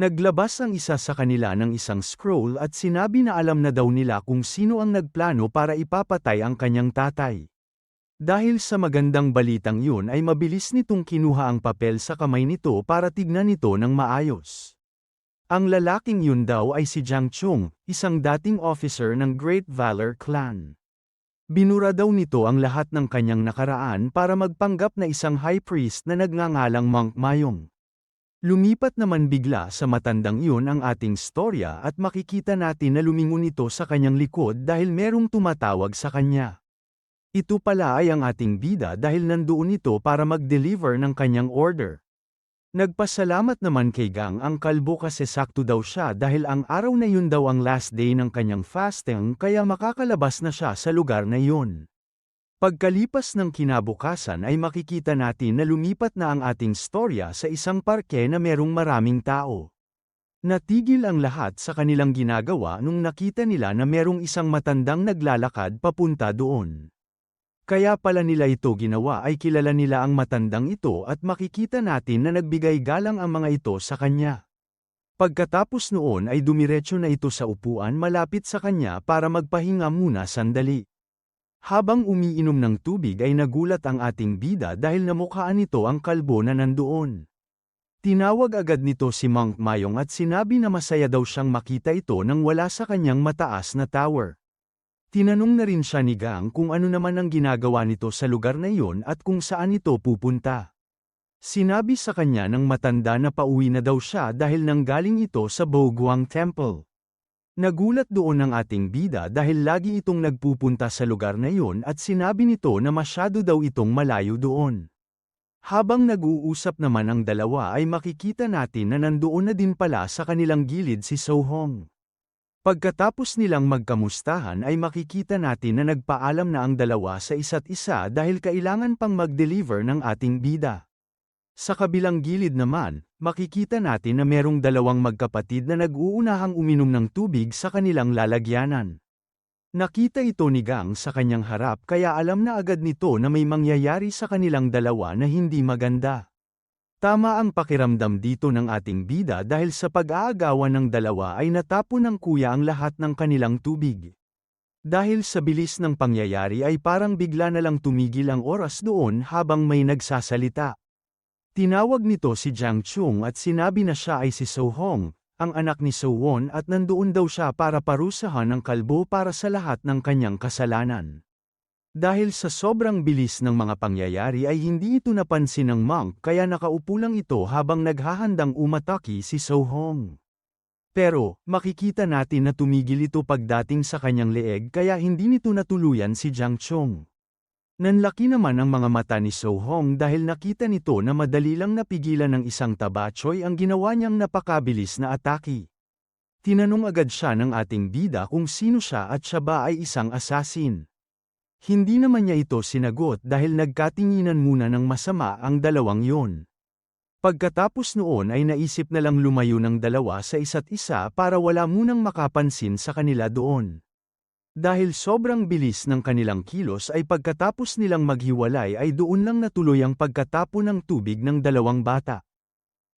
Naglabas ang isa sa kanila ng isang scroll at sinabi na alam na daw nila kung sino ang nagplano para ipapatay ang kanyang tatay. Dahil sa magandang balitang yun ay mabilis nitong kinuha ang papel sa kamay nito para tignan ito ng maayos. Ang lalaking yun daw ay si Jiang Chung, isang dating officer ng Great Valor Clan. Binura daw nito ang lahat ng kanyang nakaraan para magpanggap na isang high priest na nagngangalang Monk Mayong. Lumipat naman bigla sa matandang iyon ang ating storya at makikita natin na lumingon ito sa kanyang likod dahil merong tumatawag sa kanya. Ito pala ay ang ating bida dahil nandoon ito para mag-deliver ng kanyang order. Nagpasalamat naman kay Gang ang kalbo kasi sakto daw siya dahil ang araw na yun daw ang last day ng kanyang fasting kaya makakalabas na siya sa lugar na yun. Pagkalipas ng kinabukasan ay makikita natin na lumipat na ang ating storya sa isang parke na merong maraming tao. Natigil ang lahat sa kanilang ginagawa nung nakita nila na merong isang matandang naglalakad papunta doon. Kaya pala nila ito ginawa ay kilala nila ang matandang ito at makikita natin na nagbigay galang ang mga ito sa kanya. Pagkatapos noon ay dumiretso na ito sa upuan malapit sa kanya para magpahinga muna sandali. Habang umiinom ng tubig ay nagulat ang ating bida dahil namukhaan nito ang kalbo na nandoon. Tinawag agad nito si Monk Mayong at sinabi na masaya daw siyang makita ito nang wala sa kanyang mataas na tower. Tinanong na rin siya ni Gang kung ano naman ang ginagawa nito sa lugar na iyon at kung saan ito pupunta. Sinabi sa kanya ng matanda na pauwi na daw siya dahil nanggaling ito sa Boguang Temple. Nagulat doon ang ating bida dahil lagi itong nagpupunta sa lugar na iyon at sinabi nito na masyado daw itong malayo doon. Habang nag-uusap naman ang dalawa ay makikita natin na nandoon na din pala sa kanilang gilid si Sohong. Pagkatapos nilang magkamustahan ay makikita natin na nagpaalam na ang dalawa sa isa't isa dahil kailangan pang mag-deliver ng ating bida. Sa kabilang gilid naman, makikita natin na merong dalawang magkapatid na nag-uunahang uminom ng tubig sa kanilang lalagyanan. Nakita ito ni Gang sa kanyang harap kaya alam na agad nito na may mangyayari sa kanilang dalawa na hindi maganda. Tama ang pakiramdam dito ng ating bida dahil sa pag-aagawan ng dalawa ay natapon ng kuya ang lahat ng kanilang tubig. Dahil sa bilis ng pangyayari ay parang bigla na lang tumigil ang oras doon habang may nagsasalita. Tinawag nito si Jiang Chung at sinabi na siya ay si Sohong, ang anak ni Sowon at nandoon daw siya para parusahan ang kalbo para sa lahat ng kanyang kasalanan. Dahil sa sobrang bilis ng mga pangyayari ay hindi ito napansin ng monk kaya nakaupo lang ito habang naghahandang umatake si Sohong. Pero, makikita natin na tumigil ito pagdating sa kanyang leeg kaya hindi nito natuluyan si Jiang Chung. Nanlaki naman ang mga mata ni Sohong dahil nakita nito na madali lang napigilan ng isang tabachoy ang ginawa niyang napakabilis na atake. Tinanong agad siya ng ating bida kung sino siya at siya ba ay isang assassin. Hindi naman niya ito sinagot dahil nagkatinginan muna ng masama ang dalawang yon. Pagkatapos noon ay naisip na lang lumayo ng dalawa sa isa't isa para wala munang makapansin sa kanila doon. Dahil sobrang bilis ng kanilang kilos ay pagkatapos nilang maghiwalay ay doon lang natuloy ang pagkatapon ng tubig ng dalawang bata.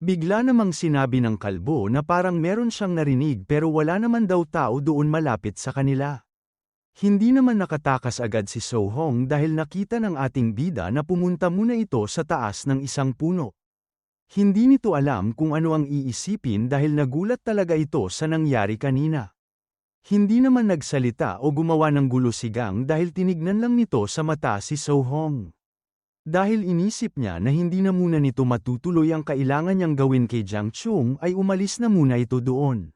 Bigla namang sinabi ng kalbo na parang meron siyang narinig pero wala naman daw tao doon malapit sa kanila. Hindi naman nakatakas agad si Sohong dahil nakita ng ating bida na pumunta muna ito sa taas ng isang puno. Hindi nito alam kung ano ang iisipin dahil nagulat talaga ito sa nangyari kanina. Hindi naman nagsalita o gumawa ng gulo si Gang dahil tinignan lang nito sa mata si Sohong. Dahil inisip niya na hindi na muna nito matutuloy ang kailangan niyang gawin kay Jiang Chung ay umalis na muna ito doon.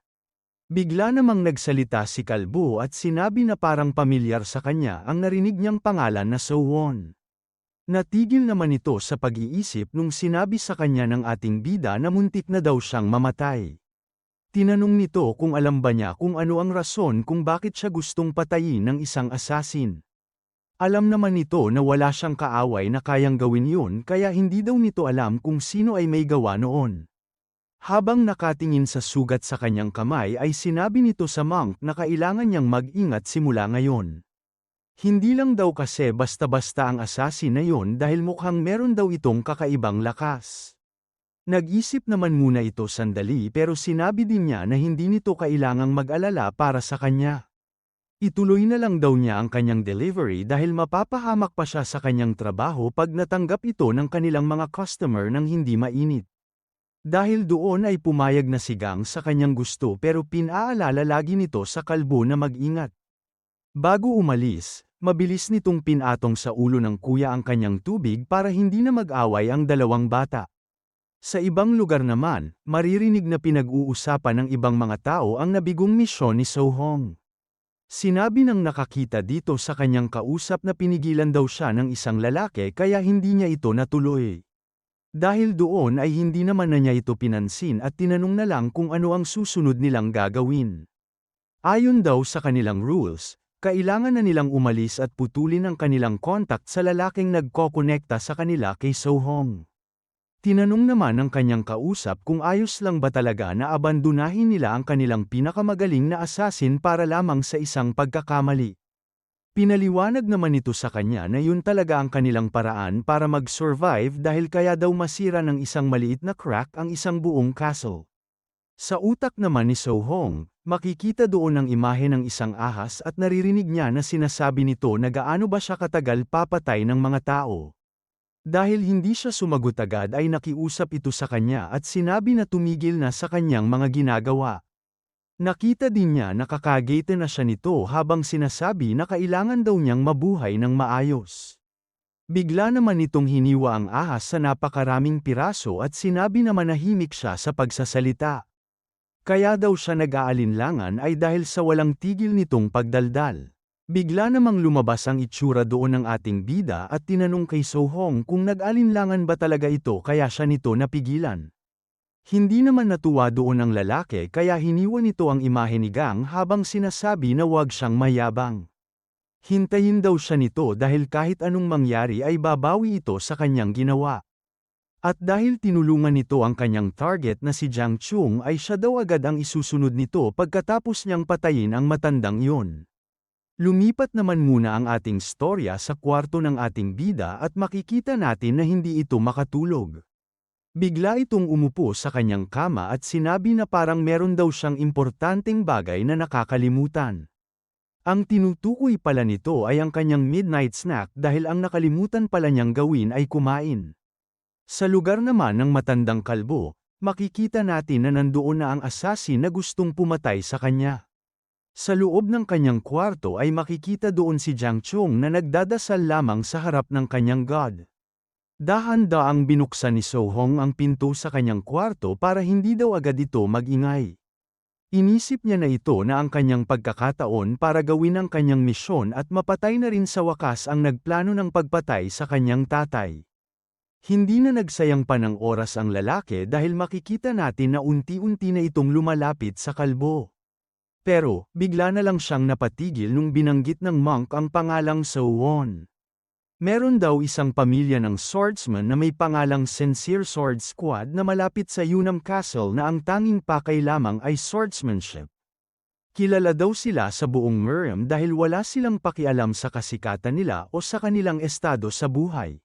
Bigla namang nagsalita si kalbo at sinabi na parang pamilyar sa kanya ang narinig niyang pangalan na Sowon. Natigil naman ito sa pag-iisip nung sinabi sa kanya ng ating bida na muntik na daw siyang mamatay. Tinanong nito kung alam ba niya kung ano ang rason kung bakit siya gustong patayin ng isang assassin. Alam naman nito na wala siyang kaaway na kayang gawin yun kaya hindi daw nito alam kung sino ay may gawa noon. Habang nakatingin sa sugat sa kanyang kamay ay sinabi nito sa monk na kailangan niyang mag-ingat simula ngayon. Hindi lang daw kasi basta-basta ang assassin na yun dahil mukhang meron daw itong kakaibang lakas. Nag-isip naman muna ito sandali pero sinabi din niya na hindi nito kailangang mag-alala para sa kanya. Ituloy na lang daw niya ang kanyang delivery dahil mapapahamak pa siya sa kanyang trabaho pag natanggap ito ng kanilang mga customer ng hindi mainit. Dahil doon ay pumayag na si Gang sa kanyang gusto pero pinaalala lagi nito sa kalbo na mag-ingat. Bago umalis, mabilis nitong pinatong sa ulo ng kuya ang kanyang tubig para hindi na mag-away ang dalawang bata. Sa ibang lugar naman, maririnig na pinag-uusapan ng ibang mga tao ang nabigong misyon ni So-hong. Sinabi ng nakakita dito sa kanyang kausap na pinigilan daw siya ng isang lalaki kaya hindi niya ito natuloy. Dahil doon ay hindi naman na niya ito pinansin at tinanong na lang kung ano ang susunod nilang gagawin. Ayon daw sa kanilang rules, kailangan na nilang umalis at putulin ang kanilang contact sa lalaking nagkokonekta sa kanila kay So-hong. Tinanong naman ng kanyang kausap kung ayos lang ba talaga na abandonahin nila ang kanilang pinakamagaling na assassin para lamang sa isang pagkakamali. Pinaliwanag naman ito sa kanya na yun talaga ang kanilang paraan para mag-survive dahil kaya daw masira ng isang maliit na crack ang isang buong castle. Sa utak naman ni So-hong, makikita doon ang imahe ng isang ahas at naririnig niya na sinasabi nito na gaano ba siya katagal papatay ng mga tao. Dahil hindi siya sumagot agad ay nakiusap ito sa kanya at sinabi na tumigil na sa kanyang mga ginagawa. Nakita din niya na kakagete na siya nito habang sinasabi na kailangan daw niyang mabuhay ng maayos. Bigla naman itong hiniwa ang ahas sa napakaraming piraso at sinabi na manahimik siya sa pagsasalita. Kaya daw siya nag-aalinlangan ay dahil sa walang tigil nitong pagdaldal. Bigla namang lumabas ang itsura doon ng ating bida at tinanong kay So-hong kung nag-alinlangan ba talaga ito kaya siya nito napigilan. Hindi naman natuwa doon ang lalaki kaya hiniwa nito ang imahe ni Gang habang sinasabi na huwag siyang mayabang. Hintayin daw siya nito dahil kahit anong mangyari ay babawi ito sa kanyang ginawa. At dahil tinulungan nito ang kanyang target na si Jiang Chung ay siya daw agad ang isusunod nito pagkatapos niyang patayin ang matandang iyon. Lumipat naman muna ang ating storya sa kwarto ng ating bida at makikita natin na hindi ito makatulog. Bigla itong umupo sa kanyang kama at sinabi na parang meron daw siyang importanteng bagay na nakakalimutan. Ang tinutukoy pala nito ay ang kanyang midnight snack dahil ang nakalimutan pala niyang gawin ay kumain. Sa lugar naman ng matandang kalbo, makikita natin na nandoon na ang assassin na gustong pumatay sa kanya. Sa loob ng kanyang kwarto ay makikita doon si Jiang Chung na nagdadasal lamang sa harap ng kanyang god. Dahan-daang binuksan ni So-hong ang pinto sa kanyang kwarto para hindi daw agad ito mag-ingay. Inisip niya na ito na ang kanyang pagkakataon para gawin ang kanyang misyon at mapatay na rin sa wakas ang nagplano ng pagpatay sa kanyang tatay. Hindi na nagsayang pa ng oras ang lalaki dahil makikita natin na unti-unti na itong lumalapit sa kalbo. Pero, bigla na lang siyang napatigil nung binanggit ng monk ang pangalang So-won. Meron daw isang pamilya ng swordsman na may pangalang Sincere Sword Squad na malapit sa Yunam Castle na ang tanging pakay lamang ay swordsmanship. Kilala daw sila sa buong Miriam dahil wala silang pakialam sa kasikatan nila o sa kanilang estado sa buhay.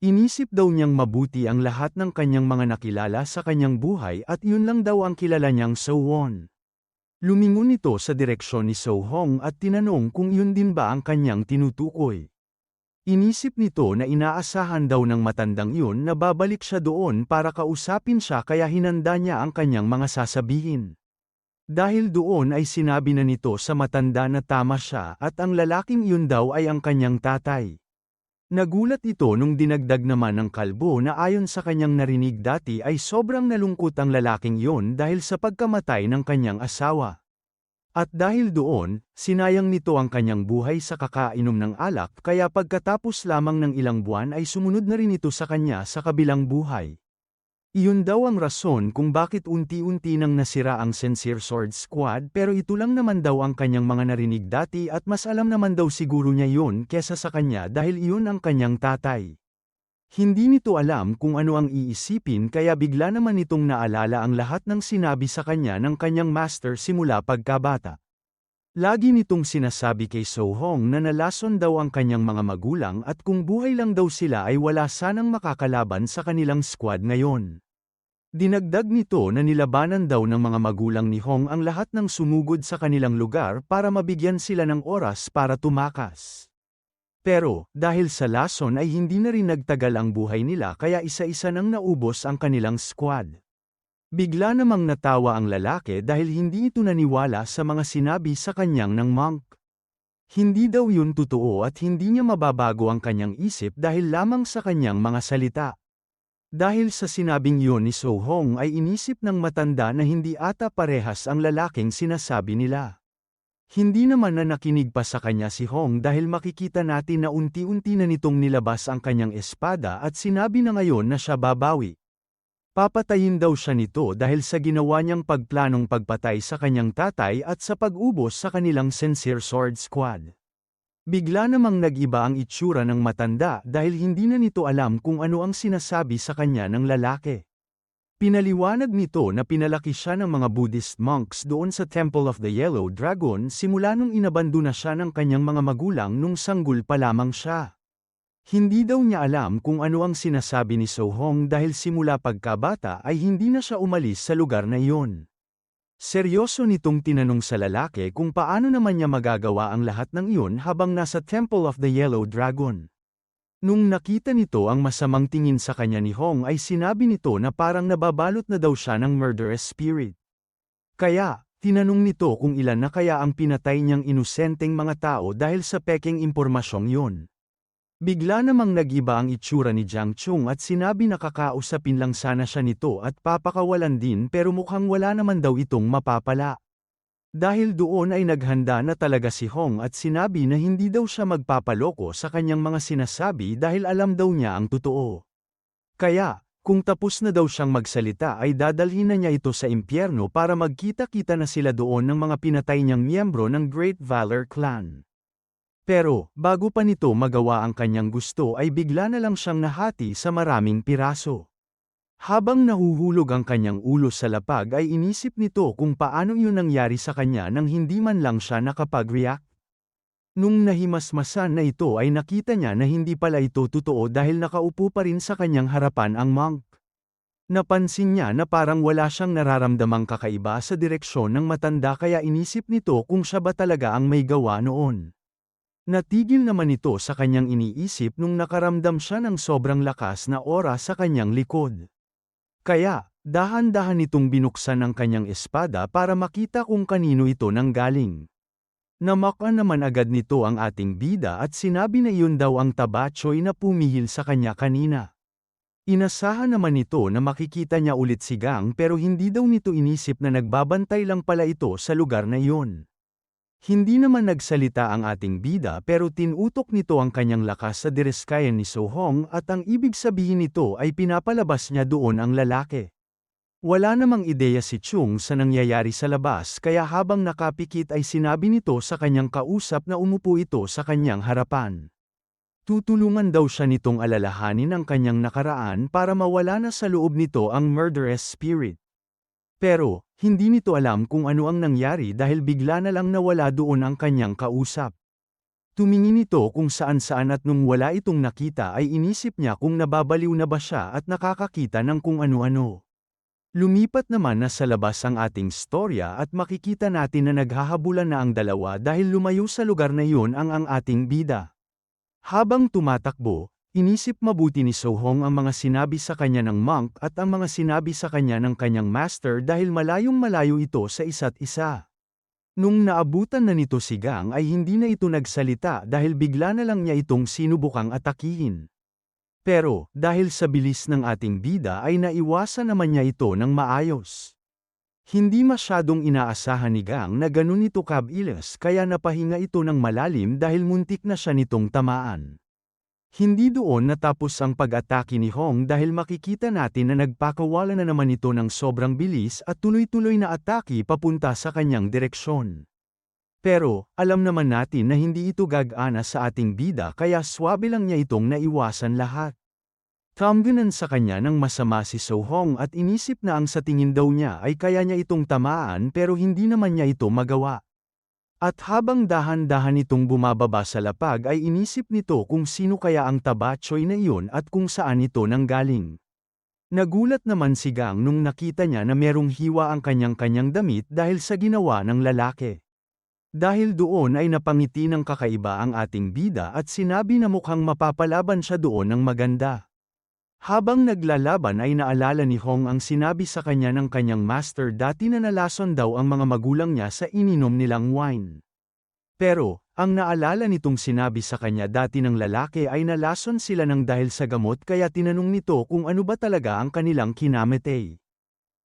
Inisip daw niyang mabuti ang lahat ng kanyang mga nakilala sa kanyang buhay at yun lang daw ang kilala niyang So-won. Lumingon ito sa direksyon ni So-hong at tinanong kung yun din ba ang kanyang tinutukoy. Inisip nito na inaasahan daw ng matandang yun na babalik siya doon para kausapin siya kaya hinanda niya ang kanyang mga sasabihin. Dahil doon ay sinabi na nito sa matanda na tama siya at ang lalaking yun daw ay ang kanyang tatay. Nagulat ito nung dinagdag naman ng kalbo na ayon sa kanyang narinig dati ay sobrang nalungkot ang lalaking yon dahil sa pagkamatay ng kanyang asawa. At dahil doon, sinayang nito ang kanyang buhay sa kakainom ng alak kaya pagkatapos lamang ng ilang buwan ay sumunod na rin ito sa kanya sa kabilang buhay. Iyon daw ang rason kung bakit unti-unti nang nasira ang Sincere Sword Squad pero ito lang naman daw ang kanyang mga narinig dati at mas alam naman daw siguro niya yun kesa sa kanya dahil iyon ang kanyang tatay. Hindi nito alam kung ano ang iisipin kaya bigla naman itong naalala ang lahat ng sinabi sa kanya ng kanyang master simula pagkabata. Lagi nitong sinasabi kay So-hong na nalason daw ang kanyang mga magulang at kung buhay lang daw sila ay wala sanang makakalaban sa kanilang squad ngayon. Dinagdag nito na nilabanan daw ng mga magulang ni Hong ang lahat ng sumugod sa kanilang lugar para mabigyan sila ng oras para tumakas. Pero, dahil sa lason ay hindi na rin nagtagal ang buhay nila kaya isa-isa nang naubos ang kanilang squad. Bigla namang natawa ang lalaki dahil hindi ito naniwala sa mga sinabi sa kanyang ng monk. Hindi daw yun totoo at hindi niya mababago ang kanyang isip dahil lamang sa kanyang mga salita. Dahil sa sinabing yun ni So Hong ay inisip ng matanda na hindi ata parehas ang lalaking sinasabi nila. Hindi naman na nakinig pa sa kanya si Hong dahil makikita natin na unti-unti na nitong nilabas ang kanyang espada at sinabi na ngayon na siya babawi. Papatayin daw siya nito dahil sa ginawa niyang pagplanong pagpatay sa kanyang tatay at sa pag-ubos sa kanilang Sincere Sword Squad. Bigla namang nag-iba ang itsura ng matanda dahil hindi na nito alam kung ano ang sinasabi sa kanya ng lalaki. Pinaliwanag nito na pinalaki siya ng mga Buddhist monks doon sa Temple of the Yellow Dragon simula nung inabandona siya ng kanyang mga magulang nung sanggol pa lamang siya. Hindi daw niya alam kung ano ang sinasabi ni So Hong dahil simula pagkabata ay hindi na siya umalis sa lugar na iyon. Seryoso nitong tinanong sa lalaki kung paano naman niya magagawa ang lahat ng iyon habang nasa Temple of the Yellow Dragon. Nung nakita nito ang masamang tingin sa kanya ni Hong ay sinabi nito na parang nababalot na daw siya ng murderous spirit. Kaya, tinanong nito kung ilan na kaya ang pinatay niyang inosenteng mga tao dahil sa pekeng impormasyong yun. Bigla namang nag-iba ang itsura ni Jiang Chung at sinabi na kakausapin lang sana siya nito at papakawalan din pero mukhang wala naman daw itong mapapala. Dahil doon ay naghanda na talaga si Hong at sinabi na hindi daw siya magpapaloko sa kanyang mga sinasabi dahil alam daw niya ang totoo. Kaya, kung tapos na daw siyang magsalita ay dadalhin na niya ito sa impyerno para magkita-kita na sila doon ng mga pinatay niyang miyembro ng Great Valor Clan. Pero, bago pa nito magawa ang kanyang gusto ay bigla na lang siyang nahati sa maraming piraso. Habang nahuhulog ang kanyang ulo sa lapag ay inisip nito kung paano yun nangyari sa kanya nang hindi man lang siya nakapag-react. Nung nahimasmasan na ito ay nakita niya na hindi pala ito totoo dahil nakaupo pa rin sa kanyang harapan ang monk. Napansin niya na parang wala siyang nararamdamang kakaiba sa direksyon ng matanda kaya inisip nito kung siya ba talaga ang may gawa noon. Natigil naman ito sa kanyang iniisip nung nakaramdam siya ng sobrang lakas na aura sa kanyang likod. Kaya, dahan-dahan nitong binuksan ang kanyang espada para makita kung kanino ito nanggaling. Namakan naman agad nito ang ating bida at sinabi na iyon daw ang tabachoy na pumihil sa kanya kanina. Inasahan naman nito na makikita niya ulit si Gang pero hindi daw nito inisip na nagbabantay lang pala ito sa lugar na iyon. Hindi naman nagsalita ang ating bida pero tinutok nito ang kanyang lakas sa direskayan ni So Hong at ang ibig sabihin nito ay pinapalabas niya doon ang lalaki. Wala namang ideya si Chung sa nangyayari sa labas kaya habang nakapikit ay sinabi nito sa kanyang kausap na umupo ito sa kanyang harapan. Tutulungan daw siya nitong alalahanin ang kanyang nakaraan para mawala na sa loob nito ang murderous spirit. Pero, hindi nito alam kung ano ang nangyari dahil bigla na lang nawala doon ang kanyang kausap. Tumingin ito kung saan-saan at nung wala itong nakita ay inisip niya kung nababaliw na ba siya at nakakakita ng kung ano-ano. Lumipat naman na sa labas ang ating storya at makikita natin na naghahabulan na ang dalawa dahil lumayo sa lugar na iyon ang ating bida. Habang tumatakbo, inisip mabuti ni So Hong ang mga sinabi sa kanya ng monk at ang mga sinabi sa kanya ng kanyang master dahil malayong-malayo ito sa isa't isa. Nung naabutan na nito si Gang ay hindi na ito nagsalita dahil bigla na lang niya itong sinubukang atakihin. Pero, dahil sa bilis ng ating bida ay naiwasan naman niya ito ng maayos. Hindi masyadong inaasahan ni Gang na ganun ito kabilis kaya napahinga ito ng malalim dahil muntik na siya nitong tamaan. Hindi doon natapos ang pag-atake ni Hong dahil makikita natin na nagpakawala na naman ito ng sobrang bilis at tuloy-tuloy na atake papunta sa kanyang direksyon. Pero, alam naman natin na hindi ito gagana sa ating bida kaya swabe lang niya itong naiwasan lahat. Tumginan sa kanya ng masama si So Hong at inisip na ang sa tingin daw niya ay kaya niya itong tamaan pero hindi naman niya ito magawa. At habang dahan-dahan itong bumababa sa lapag ay inisip nito kung sino kaya ang tabachoy na iyon at kung saan ito nanggaling. Nagulat naman si Gang nung nakita niya na merong hiwa ang kanyang-kanyang damit dahil sa ginawa ng lalaki. Dahil doon ay napangiti ng kakaiba ang ating bida at sinabi na mukhang mapapalaban siya doon ng maganda. Habang naglalaban ay naalala ni Hong ang sinabi sa kanya ng kanyang master dati na nalason daw ang mga magulang niya sa ininom nilang wine. Pero, ang naalala nitong sinabi sa kanya dati ng lalaki ay nalason sila ng dahil sa gamot kaya tinanong nito kung ano ba talaga ang kanilang kinamete.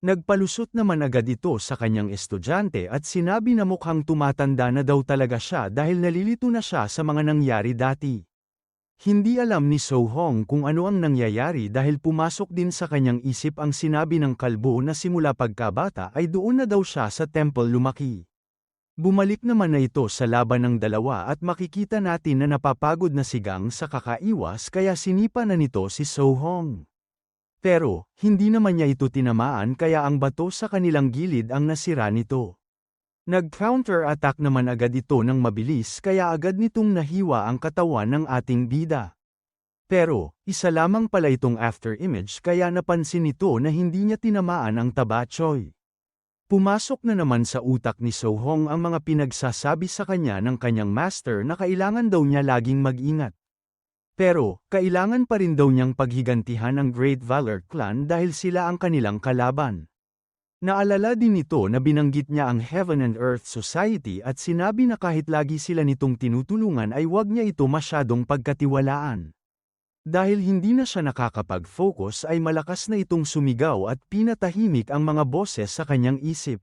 Nagpalusot naman agad ito sa kanyang estudyante at sinabi na mukhang tumatanda na daw talaga siya dahil nalilito na siya sa mga nangyari dati. Hindi alam ni So Hong kung ano ang nangyayari dahil pumasok din sa kanyang isip ang sinabi ng kalbo na simula pagkabata ay doon na daw siya sa temple lumaki. Bumalik naman na ito sa laban ng dalawa at makikita natin na napapagod na si Gang sa kakaiwas kaya sinipa na nito si So Hong. Pero, hindi naman niya ito tinamaan kaya ang bato sa kanilang gilid ang nasira nito. Nag-counter-attack naman agad ito ng mabilis kaya agad nitong nahiwa ang katawan ng ating bida. Pero, isa lamang pala itong after image kaya napansin nito na hindi niya tinamaan ang tabachoy. Pumasok na naman sa utak ni So Hong ang mga pinagsasabi sa kanya ng kanyang master na kailangan daw niya laging mag-ingat. Pero, kailangan pa rin daw niyang paghigantihan ang Great Valor Clan dahil sila ang kanilang kalaban. Naalala din nito na binanggit niya ang Heaven and Earth Society at sinabi na kahit lagi sila nitong tinutulungan ay huwag niya ito masyadong pagkatiwalaan. Dahil hindi na siya nakakapag-focus ay malakas na itong sumigaw at pinatahimik ang mga boses sa kanyang isip.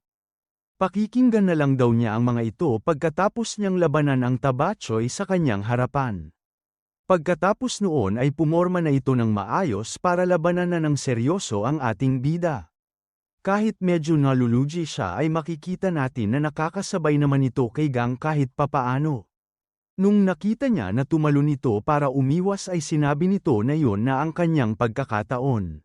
Pakikinggan na lang daw niya ang mga ito pagkatapos niyang labanan ang tabachoy sa kanyang harapan. Pagkatapos noon ay pumorma na ito ng maayos para labanan na ng seryoso ang ating bida. Kahit medyo nalulugi siya ay makikita natin na nakakasabay naman ito kay Gang kahit papaano. Nung nakita niya na tumalon ito para umiwas ay sinabi nito na yon na ang kanyang pagkakataon.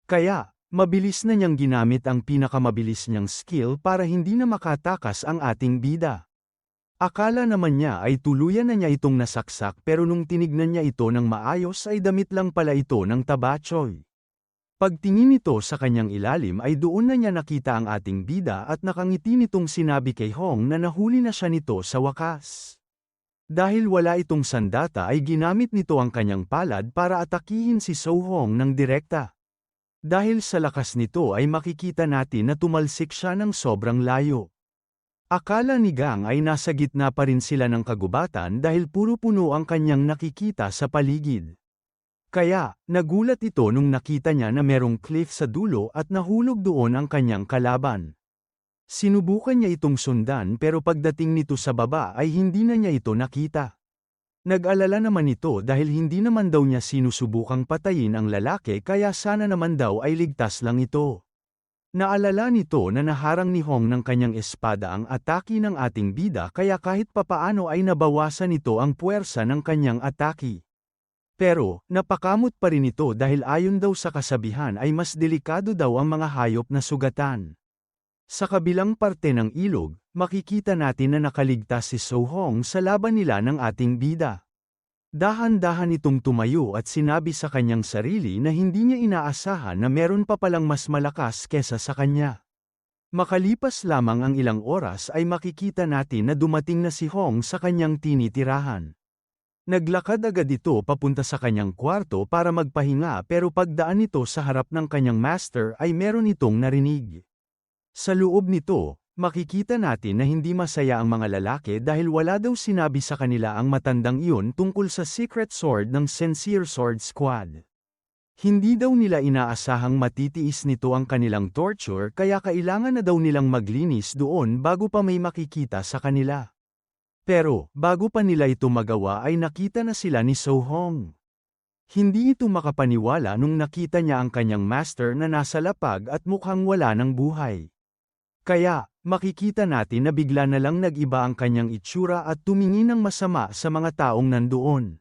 Kaya, mabilis na niyang ginamit ang pinakamabilis niyang skill para hindi na makatakas ang ating bida. Akala naman niya ay tuluyan na niya itong nasaksak pero nung tinignan niya ito ng maayos ay damit lang pala ito ng tabachoy. Pagtingin nito sa kanyang ilalim ay doon na niya nakita ang ating bida at nakangiti nitong sinabi kay Hong na nahuli na siya nito sa wakas. Dahil wala itong sandata ay ginamit nito ang kanyang palad para atakihin si So Hong ng direkta. Dahil sa lakas nito ay makikita natin na tumalsik siya ng sobrang layo. Akala ni Gang ay nasa gitna pa rin sila ng kagubatan dahil puro puno ang kanyang nakikita sa paligid. Kaya, nagulat ito nung nakita niya na merong cliff sa dulo at nahulog doon ang kanyang kalaban. Sinubukan niya itong sundan pero pagdating nito sa baba ay hindi na niya ito nakita. Nag-alala naman ito dahil hindi naman daw niya sinusubukang patayin ang lalaki kaya sana naman daw ay ligtas lang ito. Naalala nito na naharang ni Hong ng kanyang espada ang atake ng ating bida kaya kahit papaano ay nabawasan nito ang puwersa ng kanyang atake. Pero, napakamot pa rin ito dahil ayon daw sa kasabihan ay mas delikado daw ang mga hayop na sugatan. Sa kabilang parte ng ilog, makikita natin na nakaligtas si So Hong sa laban nila ng ating bida. Dahan-dahan itong tumayo at sinabi sa kanyang sarili na hindi niya inaasahan na meron pa palang mas malakas kesa sa kanya. Makalipas lamang ang ilang oras ay makikita natin na dumating na si Hong sa kanyang tinitirahan. Naglakad agad ito papunta sa kanyang kwarto para magpahinga pero pagdaan nito sa harap ng kanyang master ay meron itong narinig. Sa loob nito, makikita natin na hindi masaya ang mga lalaki dahil wala daw sinabi sa kanila ang matandang iyon tungkol sa secret sword ng Sincere Sword Squad. Hindi daw nila inaasahang matitiis nito ang kanilang torture kaya kailangan na daw nilang maglinis doon bago pa may makikita sa kanila. Pero, bago pa nila ito magawa ay nakita na sila ni So Hong. Hindi ito makapaniwala nung nakita niya ang kanyang master na nasa lapag at mukhang wala ng buhay. Kaya, makikita natin na bigla na lang nag-iba ang kanyang itsura at tumingin ng masama sa mga taong nandoon.